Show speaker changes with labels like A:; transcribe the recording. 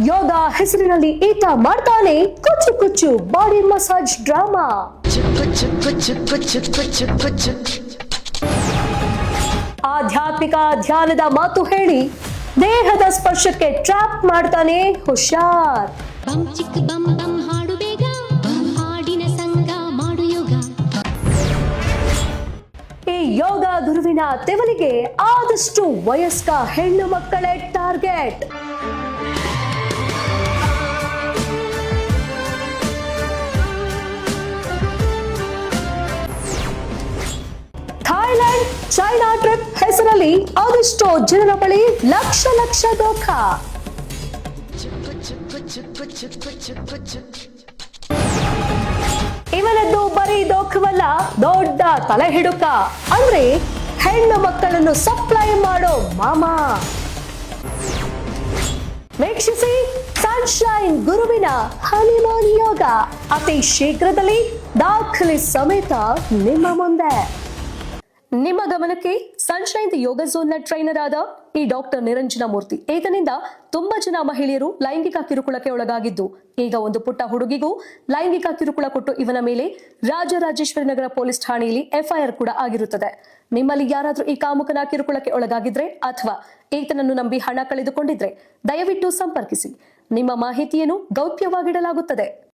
A: ಯೋಗ ಹೆಸರಿನಲ್ಲಿ ಈತ ಮಾಡ್ತಾನೆ ಕುಚ್ಚು ಕುಚ್ಚು ಬಾಡಿ ಮಸಾಜ್ ಡ್ರಾಮಾ. ಆಧ್ಯಾತ್ಮಿಕ ಧ್ಯಾನದ ಮಾತು ಹೇಳಿ ದೇಹದ ಸ್ಪರ್ಶಕ್ಕೆ ಟ್ರ್ಯಾಪ್ ಮಾಡ್ತಾನೆ ಹುಷಾರ್.
B: ಬಂ ಚಿಕ್ ಬಂ ಬಂ ಹಾಡು ಬೇಗ, ಹಾಡಿನ ಸಂಗ ಮಾಡು ಯೋಗ.
A: ಈ ಯೋಗ ಗುರುವಿನ ತೆವಲಿಗೆ ಆದಷ್ಟು ವಯಸ್ಕ ಹೆಣ್ಣು ಮಕ್ಕಳೇ ಟಾರ್ಗೆಟ್. ಥೈಲ್ಯಾಂಡ್ ಚೈನಾ ಟ್ರಿಪ್ ಹೆಸರಲ್ಲಿ ಅದೆಷ್ಟೋ ಜನರ ಬಳಿ ಲಕ್ಷ ಲಕ್ಷ ದೋಖ. ಇವನದ್ದು ಬರೀ ದೋಖವಲ್ಲ, ದೊಡ್ಡ ತಲೆ ಹಿಡುಕ. ಅಂದ್ರೆ ಹೆಣ್ಣು ಮಕ್ಕಳನ್ನು ಸಪ್ಲೈ ಮಾಡೋ ಮಾಮ. ವೀಕ್ಷಿಸಿ ಸನ್ಶೈನ್ ಗುರುವಿನ ಹನಿಮೂನ್ ಯೋಗ ಅತಿ ಶೀಘ್ರದಲ್ಲಿ ದಾಖಲೆ ಸಮೇತ ನಿಮ್ಮ ಮುಂದೆ. ನಿಮ್ಮ ಗಮನಕ್ಕೆ ಸನ್ಶೈನ್ ಯೋಗ ಝೋನ್ ನ ಟ್ರೈನರ್ ಆದ ಈ ಡಾಕ್ಟರ್ ನಿರಂಜನ ಮೂರ್ತಿ. ಈತನಿಂದ ತುಂಬಾ ಜನ ಮಹಿಳೆಯರು ಲೈಂಗಿಕ ಕಿರುಕುಳಕ್ಕೆ ಒಳಗಾಗಿದ್ದು, ಈಗ ಒಂದು ಪುಟ್ಟ ಹುಡುಗಿಗೂ ಲೈಂಗಿಕ ಕಿರುಕುಳ ಕೊಟ್ಟು ಇವನ ಮೇಲೆ ರಾಜರಾಜೇಶ್ವರಿ ನಗರ ಪೊಲೀಸ್ ಠಾಣೆಯಲ್ಲಿ ಎಫ್ಐಆರ್ ಕೂಡ ಆಗಿರುತ್ತದೆ. ನಿಮ್ಮಲ್ಲಿ ಯಾರಾದ್ರೂ ಈ ಕಾಮುಕನ ಕಿರುಕುಳಕ್ಕೆ ಒಳಗಾಗಿದ್ರೆ ಅಥವಾ ಈತನನ್ನು ನಂಬಿ ಹಣ ಕಳೆದುಕೊಂಡಿದ್ರೆ ದಯವಿಟ್ಟು ಸಂಪರ್ಕಿಸಿ. ನಿಮ್ಮ ಮಾಹಿತಿಯನ್ನು ಗೌಪ್ಯವಾಗಿಡಲಾಗುತ್ತದೆ.